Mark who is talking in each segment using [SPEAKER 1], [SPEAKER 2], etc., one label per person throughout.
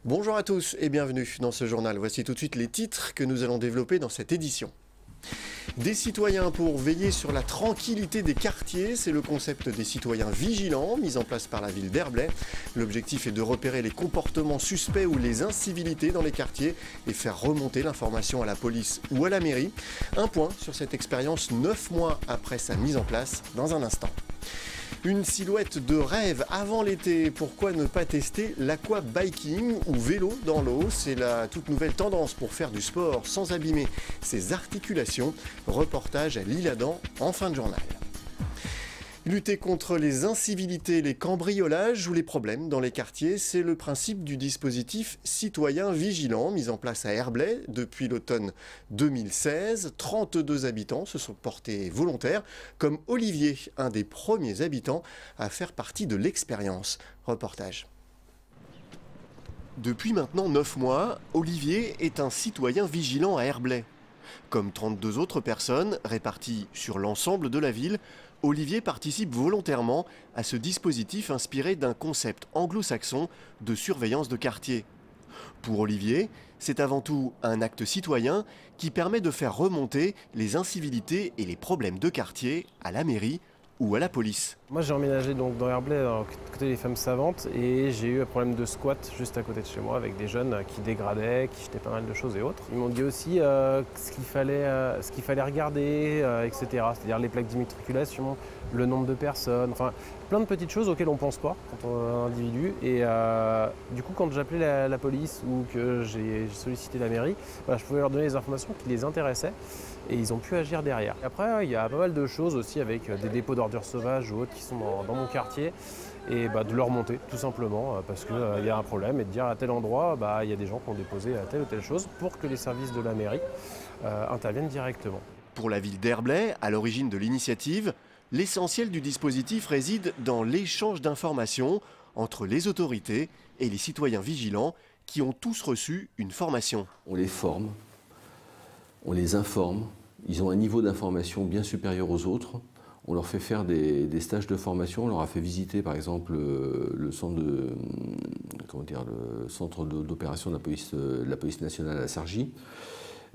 [SPEAKER 1] Bonjour à tous et bienvenue dans ce journal. Voici tout de suite les titres que nous allons développer dans cette édition. Des citoyens pour veiller sur la tranquillité des quartiers, c'est le concept des citoyens vigilants mis en place par la ville d'Herblay. L'objectif est de repérer les comportements suspects ou les incivilités dans les quartiers et faire remonter l'information à la police ou à la mairie. Un point sur cette expérience 9 mois après sa mise en place dans un instant. Une silhouette de rêve avant l'été, pourquoi ne pas tester l'aquabiking ou vélo dans l'eau? C'est la toute nouvelle tendance pour faire du sport sans abîmer ses articulations. Reportage à l'Isle-Adam en fin de journal. Lutter contre les incivilités, les cambriolages ou les problèmes dans les quartiers, c'est le principe du dispositif citoyen vigilant mis en place à Herblay depuis l'automne 2016. 32 habitants se sont portés volontaires, comme Olivier, un des premiers habitants à faire partie de l'expérience. Reportage. Depuis maintenant 9 mois, Olivier est un citoyen vigilant à Herblay. Comme 32 autres personnes réparties sur l'ensemble de la ville, Olivier participe volontairement à ce dispositif inspiré d'un concept anglo-saxon de surveillance de quartier. Pour Olivier, c'est avant tout un acte citoyen qui permet de faire remonter les incivilités et les problèmes de quartier à la mairie ou à la police.
[SPEAKER 2] Moi j'ai emménagé donc dans Herblay, à côté des Femmes Savantes, et j'ai eu un problème de squat juste à côté de chez moi avec des jeunes qui dégradaient, qui jetaient pas mal de choses et autres. Ils m'ont dit aussi ce qu'il fallait regarder, etc. C'est-à-dire les plaques d'immatriculation, le nombre de personnes, enfin plein de petites choses auxquelles on pense pas quand on est un individu. Et du coup quand j'appelais la police ou que j'ai sollicité la mairie, je pouvais leur donner les informations qui les intéressaient et ils ont pu agir derrière. Et après il y a pas mal de choses aussi avec des dépôts d'ordures sauvages ou autres qui sont dans mon quartier, et de leur monter tout simplement parce qu'il y a un problème et de dire à tel endroit il y a des gens qui ont déposé telle ou telle chose pour que les services de la mairie interviennent directement.
[SPEAKER 1] Pour la ville d'Herblay, à l'origine de l'initiative, l'essentiel du dispositif réside dans l'échange d'informations entre les autorités et les citoyens vigilants qui ont tous reçu une formation.
[SPEAKER 3] On les forme, on les informe, ils ont un niveau d'information bien supérieur aux autres. On leur fait faire des stages de formation, on leur a fait visiter par exemple le centre d'opération de la police nationale à Cergy.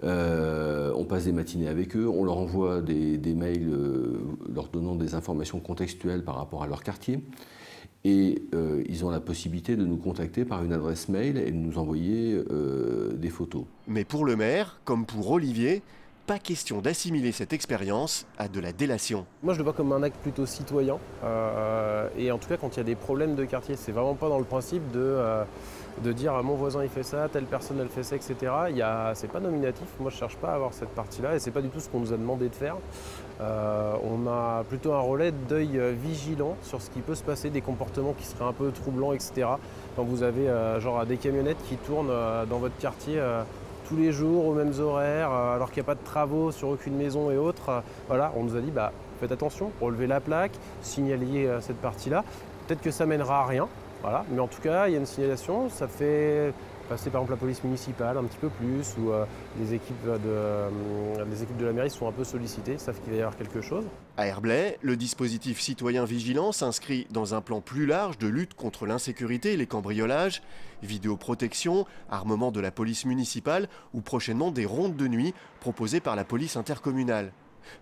[SPEAKER 3] On passe des matinées avec eux, on leur envoie des mails leur donnant des informations contextuelles par rapport à leur quartier. Et ils ont la possibilité de nous contacter par une adresse mail et de nous envoyer des photos.
[SPEAKER 1] Mais pour le maire, comme pour Olivier, pas question d'assimiler cette expérience à de la délation.
[SPEAKER 2] Moi je le vois comme un acte plutôt citoyen et en tout cas quand il y a des problèmes de quartier, c'est vraiment pas dans le principe de dire mon voisin il fait ça, telle personne elle fait ça, etc. C'est pas nominatif, moi je cherche pas à avoir cette partie-là et c'est pas du tout ce qu'on nous a demandé de faire. On a plutôt un relais d'œil vigilant sur ce qui peut se passer, des comportements qui seraient un peu troublants, etc. Quand vous avez des camionnettes qui tournent dans votre quartier tous les jours aux mêmes horaires, alors qu'il n'y a pas de travaux sur aucune maison et autres. Voilà, on nous a dit faites attention, relevez la plaque, signaliez cette partie-là. Peut-être que ça mènera à rien, voilà. Mais en tout cas, il y a une signalisation, ça fait passer par exemple la police municipale un petit peu plus, ou les équipes de la mairie sont un peu sollicitées, savent qu'il va y avoir quelque chose.
[SPEAKER 1] À Herblay, le dispositif citoyen vigilant s'inscrit dans un plan plus large de lutte contre l'insécurité et les cambriolages, vidéoprotection, armement de la police municipale ou prochainement des rondes de nuit proposées par la police intercommunale.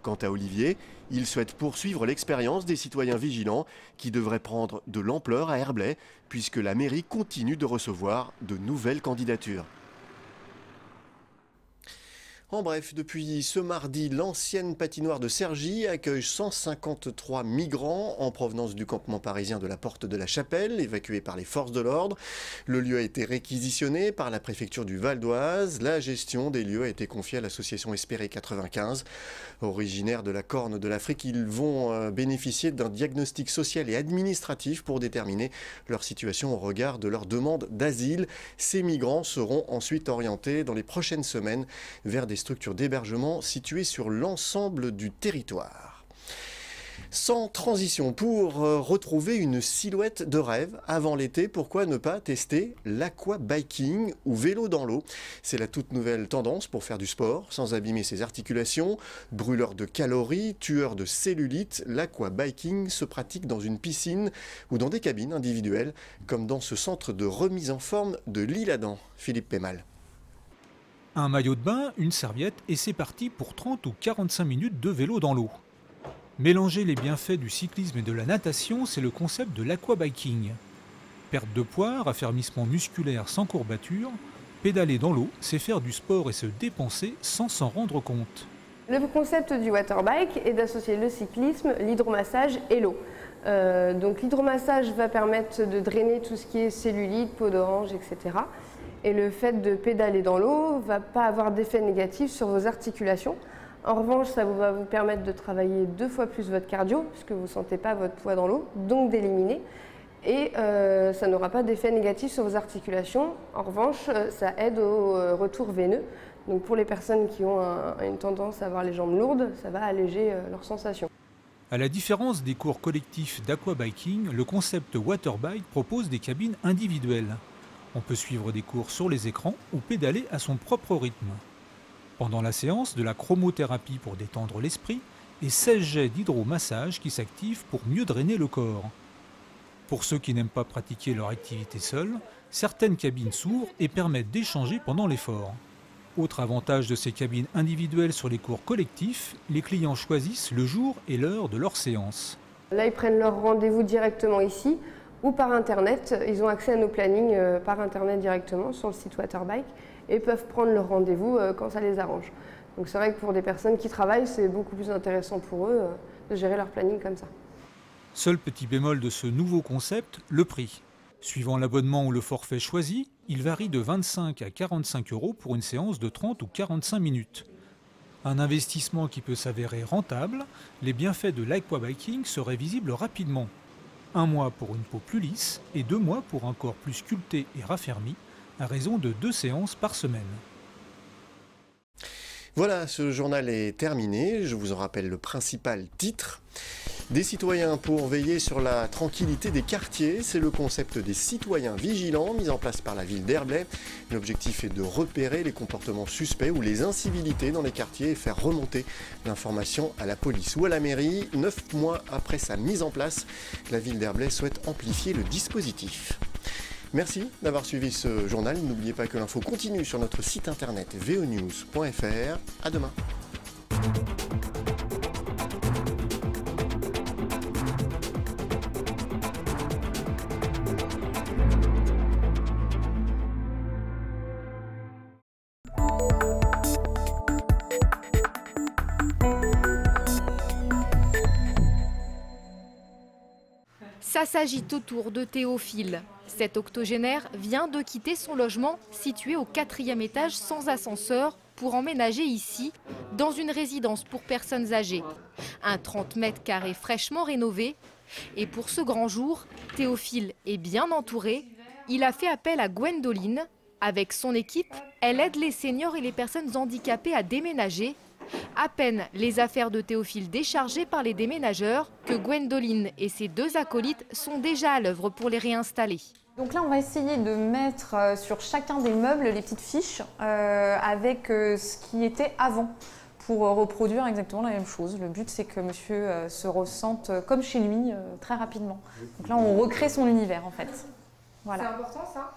[SPEAKER 1] Quant à Olivier, il souhaite poursuivre l'expérience des citoyens vigilants qui devrait prendre de l'ampleur à Herblay puisque la mairie continue de recevoir de nouvelles candidatures. En bref, depuis ce mardi, l'ancienne patinoire de Cergy accueille 153 migrants en provenance du campement parisien de la Porte de la Chapelle, évacués par les forces de l'ordre. Le lieu a été réquisitionné par la préfecture du Val d'Oise. La gestion des lieux a été confiée à l'association Espérer 95. Originaires de la Corne de l'Afrique, ils vont bénéficier d'un diagnostic social et administratif pour déterminer leur situation au regard de leur demande d'asile. Ces migrants seront ensuite orientés dans les prochaines semaines vers des structures d'hébergement situées sur l'ensemble du territoire. Sans transition, pour retrouver une silhouette de rêve avant l'été, pourquoi ne pas tester l'aquabiking ou vélo dans l'eau? C'est la toute nouvelle tendance pour faire du sport sans abîmer ses articulations. Brûleur de calories, tueur de cellulite, l'aquabiking se pratique dans une piscine ou dans des cabines individuelles, comme dans ce centre de remise en forme de l'Isle-Adam. Philippe Pémal.
[SPEAKER 4] Un maillot de bain, une serviette et c'est parti pour 30 ou 45 minutes de vélo dans l'eau. Mélanger les bienfaits du cyclisme et de la natation, c'est le concept de l'aquabiking. Perte de poids, raffermissement musculaire sans courbature, pédaler dans l'eau, c'est faire du sport et se dépenser sans s'en rendre compte.
[SPEAKER 5] Le concept du waterbike est d'associer le cyclisme, l'hydromassage et l'eau. Donc l'hydromassage va permettre de drainer tout ce qui est cellulite, peau d'orange, etc. Et le fait de pédaler dans l'eau ne va pas avoir d'effet négatif sur vos articulations. En revanche, ça va vous permettre de travailler 2 fois plus votre cardio, puisque vous ne sentez pas votre poids dans l'eau, donc d'éliminer. Et ça n'aura pas d'effet négatif sur vos articulations. En revanche, ça aide au retour veineux. Donc pour les personnes qui ont une tendance à avoir les jambes lourdes, ça va alléger leurs sensations.
[SPEAKER 4] À la différence des cours collectifs d'aquabiking, le concept waterbike propose des cabines individuelles. On peut suivre des cours sur les écrans ou pédaler à son propre rythme. Pendant la séance, de la chromothérapie pour détendre l'esprit et 16 jets d'hydromassage qui s'activent pour mieux drainer le corps. Pour ceux qui n'aiment pas pratiquer leur activité seuls, certaines cabines s'ouvrent et permettent d'échanger pendant l'effort. Autre avantage de ces cabines individuelles sur les cours collectifs, les clients choisissent le jour et l'heure de leur séance.
[SPEAKER 5] Là, ils prennent leur rendez-vous directement ici ou par Internet. Ils ont accès à nos plannings par Internet directement sur le site Waterbike et peuvent prendre leur rendez-vous quand ça les arrange. Donc c'est vrai que pour des personnes qui travaillent, c'est beaucoup plus intéressant pour eux de gérer leur planning comme ça.
[SPEAKER 4] Seul petit bémol de ce nouveau concept, le prix. Suivant l'abonnement ou le forfait choisi, il varie de 25 à 45 € pour une séance de 30 ou 45 minutes. Un investissement qui peut s'avérer rentable, les bienfaits de l'aquabiking seraient visibles rapidement. 1 mois pour une peau plus lisse et 2 mois pour un corps plus sculpté et raffermi, à raison de 2 séances par semaine.
[SPEAKER 1] Voilà, ce journal est terminé. Je vous en rappelle le principal titre. Des citoyens pour veiller sur la tranquillité des quartiers. C'est le concept des citoyens vigilants mis en place par la ville d'Herblay. L'objectif est de repérer les comportements suspects ou les incivilités dans les quartiers et faire remonter l'information à la police ou à la mairie. 9 mois après sa mise en place, la ville d'Herblay souhaite amplifier le dispositif. Merci d'avoir suivi ce journal. N'oubliez pas que l'info continue sur notre site internet vonews.fr. À demain.
[SPEAKER 6] Ça s'agite autour de Théophile. Cet octogénaire vient de quitter son logement situé au 4e étage sans ascenseur pour emménager ici, dans une résidence pour personnes âgées. Un 30 mètres carrés fraîchement rénové. Et pour ce grand jour, Théophile est bien entouré. Il a fait appel à Gwendoline. Avec son équipe, elle aide les seniors et les personnes handicapées à déménager. À peine les affaires de Théophile déchargées par les déménageurs que Gwendoline et ses 2 acolytes sont déjà à l'œuvre pour les réinstaller.
[SPEAKER 7] Donc là, on va essayer de mettre sur chacun des meubles les petites fiches avec ce qui était avant pour reproduire exactement la même chose. Le but, c'est que monsieur se ressente comme chez lui très rapidement. Donc là, on recrée son univers en fait. Voilà.
[SPEAKER 6] C'est important ça ?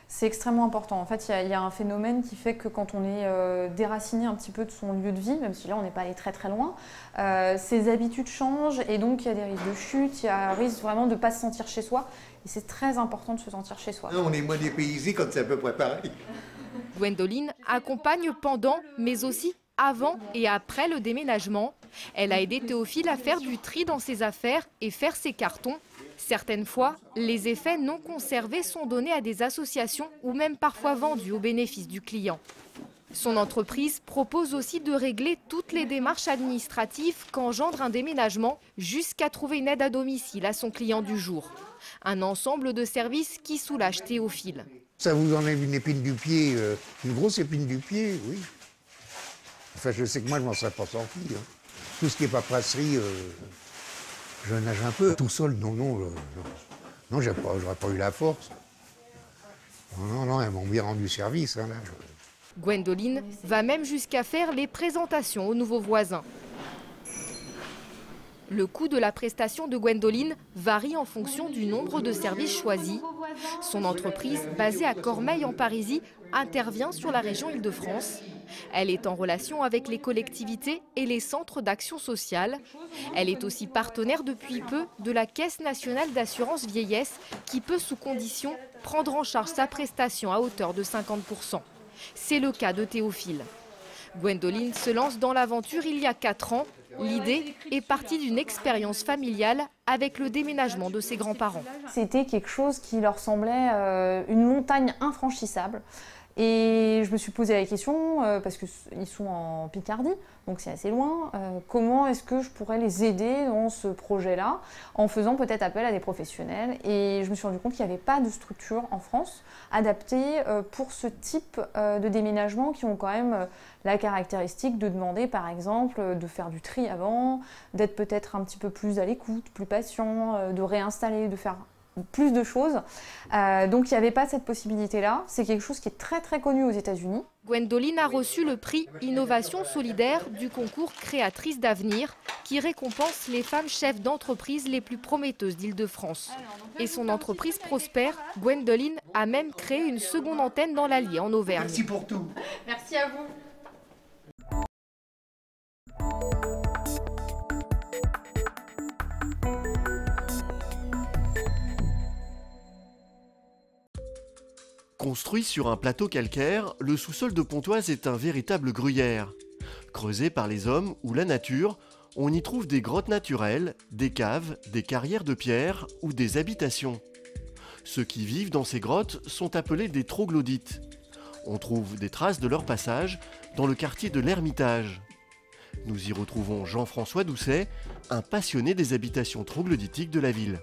[SPEAKER 7] C'est extrêmement important. En fait, il y a un phénomène qui fait que quand on est déraciné un petit peu de son lieu de vie, même si là on n'est pas allé très très loin, ses habitudes changent et donc il y a des risques de chute, il y a un risque vraiment de ne pas se sentir chez soi. Et c'est très important de se sentir chez soi.
[SPEAKER 8] On est moins dépaysé quand c'est à peu près pareil.
[SPEAKER 6] Gwendoline accompagne pendant, mais aussi avant et après le déménagement. Elle a aidé Théophile à faire du tri dans ses affaires et faire ses cartons. Certaines fois, les effets non conservés sont donnés à des associations ou même parfois vendus au bénéfice du client. Son entreprise propose aussi de régler toutes les démarches administratives qu'engendre un déménagement jusqu'à trouver une aide à domicile à son client du jour. Un ensemble de services qui soulage Théophile.
[SPEAKER 8] Ça vous enlève une épine du pied, une grosse épine du pied, oui. Enfin, je sais que moi, je m'en serais pas sorti. Tout ce qui est paperasserie, Je nage un peu. Tout seul, non, j'aurais pas eu la force. Non, elles m'ont bien rendu service. Hein, là.
[SPEAKER 6] Gwendoline va même jusqu'à faire les présentations aux nouveaux voisins. Le coût de la prestation de Gwendoline varie en fonction du nombre de services choisis. Son entreprise, basée à Cormeilles en Parisis, intervient sur la région Île-de-France. Elle est en relation avec les collectivités et les centres d'action sociale. Elle est aussi partenaire depuis peu de la Caisse nationale d'assurance vieillesse qui peut, sous condition, prendre en charge sa prestation à hauteur de 50%. C'est le cas de Théophile. Gwendoline se lance dans l'aventure il y a 4 ans. L'idée est partie d'une expérience familiale avec le déménagement de ses grands-parents.
[SPEAKER 7] C'était quelque chose qui leur semblait une montagne infranchissable. Et je me suis posé la question, parce qu'ils sont en Picardie, donc c'est assez loin, comment est-ce que je pourrais les aider dans ce projet-là, en faisant peut-être appel à des professionnels. Et je me suis rendu compte qu'il n'y avait pas de structure en France adaptée pour ce type de déménagement qui ont quand même la caractéristique de demander par exemple de faire du tri avant, d'être peut-être un petit peu plus à l'écoute, plus patient, de réinstaller, de faire plus de choses. Donc il n'y avait pas cette possibilité-là. C'est quelque chose qui est très très connu aux États-Unis.
[SPEAKER 6] Gwendoline a reçu le prix Innovation solidaire du concours Créatrices d'avenir qui récompense les femmes chefs d'entreprise les plus prometteuses d'Île-de-France. Et son entreprise prospère. Gwendoline a même créé une seconde antenne dans l'Allier en Auvergne.
[SPEAKER 8] Merci pour tout.
[SPEAKER 7] Merci à vous.
[SPEAKER 1] Construit sur un plateau calcaire, le sous-sol de Pontoise est un véritable gruyère. Creusé par les hommes ou la nature, on y trouve des grottes naturelles, des caves, des carrières de pierre ou des habitations. Ceux qui vivent dans ces grottes sont appelés des troglodytes. On trouve des traces de leur passage dans le quartier de l'Ermitage. Nous y retrouvons Jean-François Doucet, un passionné des habitations troglodytiques de la ville.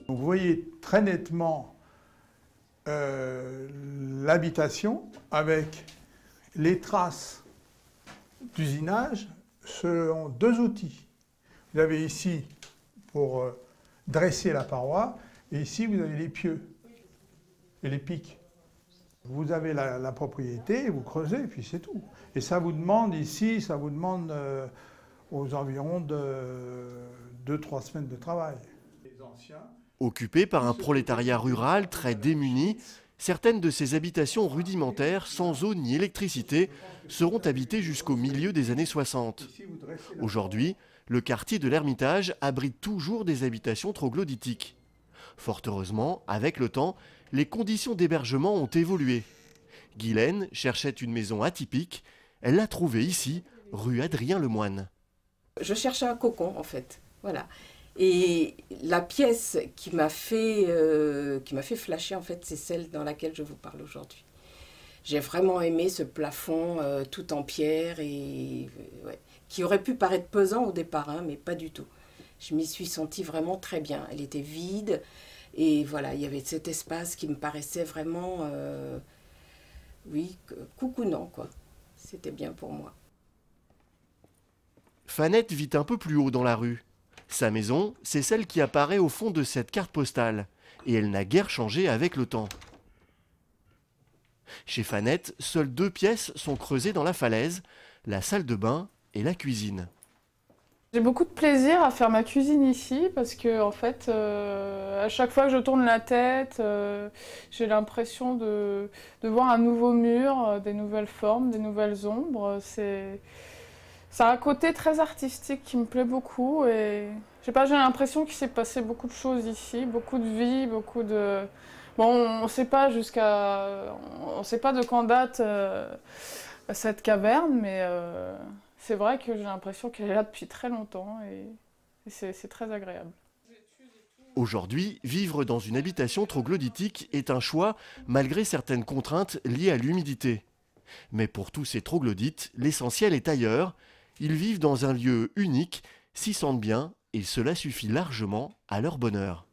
[SPEAKER 9] Vous voyez très nettement l'habitation avec les traces d'usinage selon 2 outils. Vous avez ici pour dresser la paroi et ici vous avez les pieux et les pics. Vous avez la propriété, vous creusez et puis c'est tout. Et ça vous demande ici, ça vous demande aux environs de 2-3 semaines de travail. Les anciens,
[SPEAKER 1] Occupées par un prolétariat rural très démuni, certaines de ces habitations rudimentaires, sans eau ni électricité, seront habitées jusqu'au milieu des années 60. Aujourd'hui, le quartier de l'Ermitage abrite toujours des habitations troglodytiques. Fort heureusement, avec le temps, les conditions d'hébergement ont évolué. Guylaine cherchait une maison atypique. Elle l'a trouvée ici, rue Adrien Lemoine.
[SPEAKER 10] Je cherchais un cocon, en fait. Voilà. Et la pièce qui m'a fait flasher, en fait, c'est celle dans laquelle je vous parle aujourd'hui. J'ai vraiment aimé ce plafond tout en pierre et qui aurait pu paraître pesant au départ, hein, mais pas du tout. Je m'y suis sentie vraiment très bien. Elle était vide et voilà, il y avait cet espace qui me paraissait vraiment, coucounant, quoi. C'était bien pour moi.
[SPEAKER 1] Fanette vit un peu plus haut dans la rue. Sa maison, c'est celle qui apparaît au fond de cette carte postale, et elle n'a guère changé avec le temps. Chez Fanette, seules 2 pièces sont creusées dans la falaise, la salle de bain et la cuisine.
[SPEAKER 11] J'ai beaucoup de plaisir à faire ma cuisine ici parce que en fait, à chaque fois que je tourne la tête, j'ai l'impression de voir un nouveau mur, des nouvelles formes, des nouvelles ombres. Ça a un côté très artistique qui me plaît beaucoup et j'ai l'impression qu'il s'est passé beaucoup de choses ici, beaucoup de vie, beaucoup de... Bon, on ne sait pas de quand date cette caverne, mais c'est vrai que j'ai l'impression qu'elle est là depuis très longtemps et c'est très agréable.
[SPEAKER 1] Aujourd'hui, vivre dans une habitation troglodytique est un choix malgré certaines contraintes liées à l'humidité. Mais pour tous ces troglodytes, l'essentiel est ailleurs. Ils vivent dans un lieu unique, s'y sentent bien et cela suffit largement à leur bonheur.